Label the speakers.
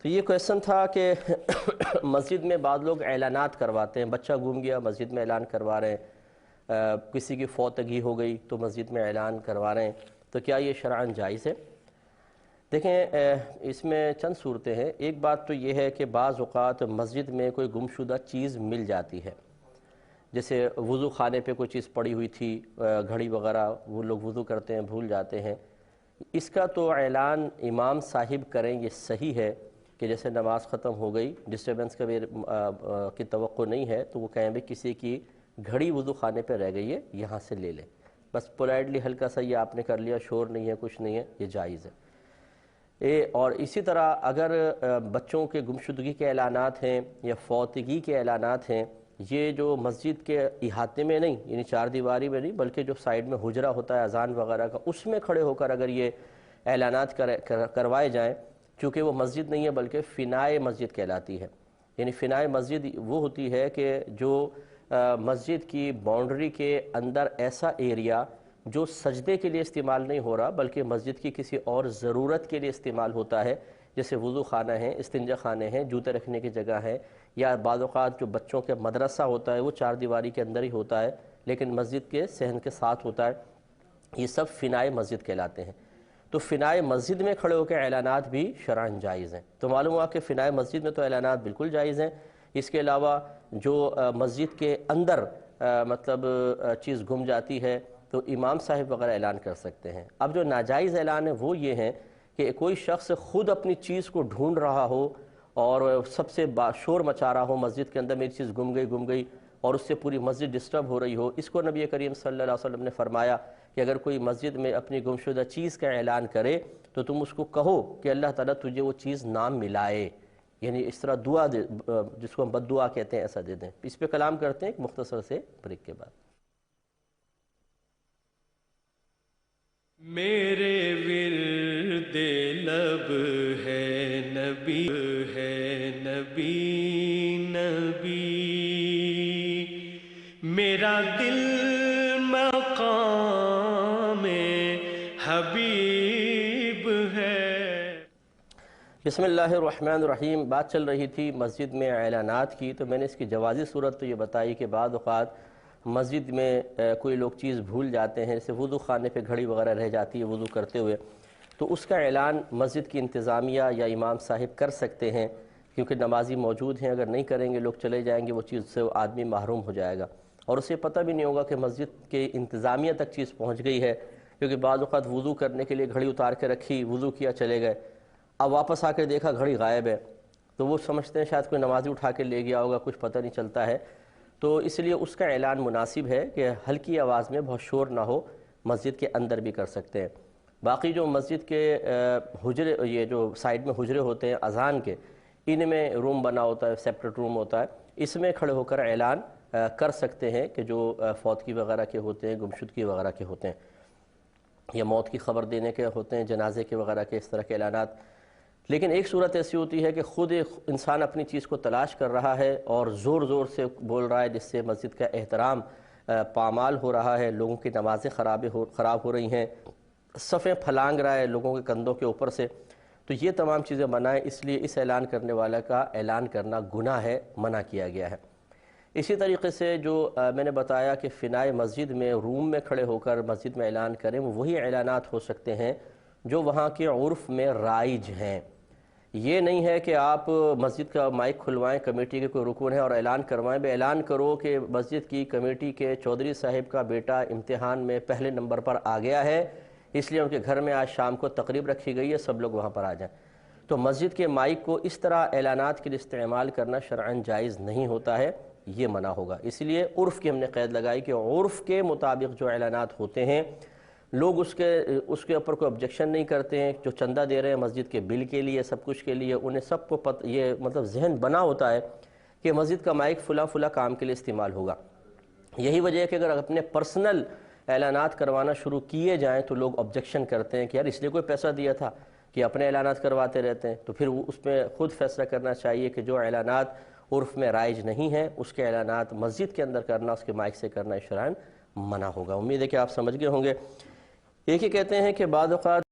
Speaker 1: تو یہ کویسچن تھا کہ مسجد میں بعض لوگ اعلانات کرواتے ہیں، بچہ گم گیا مسجد میں اعلان کروا رہے ہیں، کسی کی فوتگی ہو گئی تو مسجد میں اعلان کروا رہے ہیں، تو کیا یہ شرعاً جائز ہے؟ دیکھیں، اس میں چند صورتیں ہیں۔ ایک بات تو یہ ہے کہ بعض اوقات مسجد میں کوئی گمشدہ چیز مل جاتی ہے، جیسے وضو خانے پہ کوئی چیز پڑی ہوئی تھی، گھڑی وغیرہ، وہ لوگ وضو کرتے ہیں بھول جاتے ہیں، اس کا تو اعلان امام صاحب کریں یہ صحیح ہے کہ جیسے نماز ختم ہو گئی، ڈسٹربنس کی توقع نہیں ہے، تو وہ کہیں بھی کسی کی گھڑی وضو خانے پہ رہ گئی ہے یہاں سے لے لیں، بس پولائٹلی ہلکا سا یہ آپ نے کر لیا، شور نہیں ہے کچھ نہیں ہے، یہ جائز ہے۔ اور اسی طرح اگر بچوں کے گمشدگی کے اعلانات ہیں یا فوتگی کے اعلانات ہیں، یہ جو مسجد کے احاطے میں نہیں، یعنی چار دیواری میں نہیں، بلکہ جو سائیڈ میں حجرہ ہوتا ہے اذان وغیرہ کا، اس میں کھڑے ہو کر اگر یہ اعلانات کروائے جائیں، چونکہ وہ مسجد نہیں ہے بلکہ فنائے مسجد کہلاتی ہے، یعنی فنائے مسجد وہ ہوتی ہے کہ جو مسجد کی باؤنڈری کے اندر ایسا ایریا جو سجدے کے لیے استعمال نہیں ہو رہا بلکہ مسجد کی کسی اور ضرورت کے لیے استعمال ہوتا ہے، جیسے وضو خانہ ہیں، استنجا خانے ہیں، جوتے رکھنے کی جگہ ہے، یا بعض اوقات جو بچوں کے مدرسہ ہوتا ہے وہ چار دیواری کے اندر ہی ہوتا ہے لیکن مسجد کے صحن کے ساتھ ہوتا ہے، یہ سب فنائے مسجد کہلاتے ہیں۔ تو فنائے مسجد میں کھڑے ہو کے اعلانات بھی شرعاً جائز ہیں۔ تو معلوم ہوا کہ فنائے مسجد میں تو اعلانات بالکل جائز ہیں۔ اس کے علاوہ جو مسجد کے اندر مطلب چیز گم جاتی ہے تو امام صاحب وغیرہ اعلان کر سکتے ہیں۔ اب جو ناجائز اعلان ہے وہ یہ ہیں کہ کوئی شخص خود اپنی چیز کو ڈھونڈ رہا ہو اور سب سے شور مچا رہا ہو مسجد کے اندر، میری چیز گم گئی، اور اس سے پوری مسجد ڈسٹرب ہو رہی ہو۔ اس کو نبی کریم صلی اللہ علیہ وسلم نے فرمایا کہ اگر کوئی مسجد میں اپنی گمشدہ چیز کا اعلان کرے تو تم اس کو کہو کہ اللہ تعالیٰ تجھے وہ چیز نہ ملائے، یعنی اس طرح دعا دے، جس کو ہم بد دعا کہتے ہیں، ایسا دے دیں۔ اس پہ کلام کرتے ہیں ایک مختصر سے بریک کے بعد۔
Speaker 2: میرے ورد لب ہے نبی، ہے نبی نبی، میرا دل مقام حبیب ہے۔
Speaker 1: بسم اللہ الرحمن الرحیم۔ بات چل رہی تھی مسجد میں اعلانات کی، تو میں نے اس کی جوازی صورت تو یہ بتائی کہ بعض اوقات مسجد میں کوئی لوگ چیز بھول جاتے ہیں، جیسے وضو خانے پہ گھڑی وغیرہ رہ جاتی ہے وضو کرتے ہوئے، تو اس کا اعلان مسجد کی انتظامیہ یا امام صاحب کر سکتے ہیں، کیونکہ نمازی موجود ہیں، اگر نہیں کریں گے لوگ چلے جائیں گے، وہ چیز سے آدمی محروم ہو جائے گا، اور اسے پتہ بھی نہیں ہوگا کہ مسجد کے انتظامیہ تک چیز پہنچ گئی ہے، کیونکہ بعض اوقات وضو کرنے کے لیے گھڑی اتار کے رکھی، وضو کیا، چلے گئے، اب واپس آ کے دیکھا گھڑی غائب ہے، تو وہ سمجھتے ہیں شاید کوئی نمازی اٹھا کے لے گیا ہوگا، کچھ پتہ نہیں چلتا ہے، تو اس لیے اس کا اعلان مناسب ہے کہ ہلکی آواز میں، بہت شور نہ ہو، مسجد کے اندر بھی کر سکتے ہیں۔ باقی جو مسجد کے حجرے، یہ جو سائیڈ میں حجرے ہوتے ہیں اذان کے، ان میں روم بنا ہوتا ہے، سیپریٹ روم ہوتا ہے، اس میں کھڑے ہو کر اعلان کر سکتے ہیں کہ جو فوتگی وغیرہ کے ہوتے ہیں، گمشدگی وغیرہ کے ہوتے ہیں، یا موت کی خبر دینے کے ہوتے ہیں، جنازے کے وغیرہ کے، اس طرح کے اعلانات۔ لیکن ایک صورت ایسی ہوتی ہے کہ خود انسان اپنی چیز کو تلاش کر رہا ہے اور زور زور سے بول رہا ہے، جس سے مسجد کا احترام پامال ہو رہا ہے، لوگوں کی نمازیں خراب ہو رہی ہیں، صفیں پھلانگ رہا ہے لوگوں کے کندھوں کے اوپر سے، تو یہ تمام چیزیں منع ہیں، اس لیے اس اعلان کرنے والا کا اعلان کرنا گناہ ہے، منع کیا گیا ہے۔ اسی طریقے سے جو میں نے بتایا کہ فنائے مسجد میں روم میں کھڑے ہو کر مسجد میں اعلان کریں، وہ وہی اعلانات ہو سکتے ہیں جو وہاں کے عرف میں رائج ہیں۔ یہ نہیں ہے کہ آپ مسجد کا مائک کھلوائیں، کمیٹی کے کوئی رکن ہے اور اعلان کروائیں، بے اعلان کرو کہ مسجد کی کمیٹی کے چودھری صاحب کا بیٹا امتحان میں پہلے نمبر پر آ گیا ہے، اس لیے ان کے گھر میں آج شام کو تقریب رکھی گئی ہے، سب لوگ وہاں پر آ جائیں۔ تو مسجد کے مائک کو اس طرح اعلانات کے لیے استعمال کرنا شرعاً جائز نہیں ہوتا ہے، یہ منع ہوگا۔ اس لیے عرف کی ہم نے قید لگائی کہ عرف کے مطابق جو اعلانات ہوتے ہیں، لوگ اس کے اوپر کوئی آبجیکشن نہیں کرتے ہیں، جو چندہ دے رہے ہیں مسجد کے بل کے لیے، سب کچھ کے لیے، انہیں سب کو یہ مطلب ذہن بنا ہوتا ہے کہ مسجد کا مائک فلاں کام کے لیے استعمال ہوگا۔ یہی وجہ ہے کہ اگر اپنے پرسنل اعلانات کروانا شروع کیے جائیں تو لوگ آبجیکشن کرتے ہیں کہ یار اس لیے کوئی پیسہ دیا تھا کہ اپنے اعلانات کرواتے رہتے ہیں، تو پھر اس میں خود فیصلہ کرنا چاہیے کہ جو اعلانات عرف میں رائج نہیں ہیں، اس کے اعلانات مسجد کے اندر کرنا، اس کے مائک سے کرنا شرعاً منع ہوگا۔ امید ہے کہ آپ سمجھ گئے ہوں گے۔ ایک ہی کہتے ہیں کہ بعض اوقات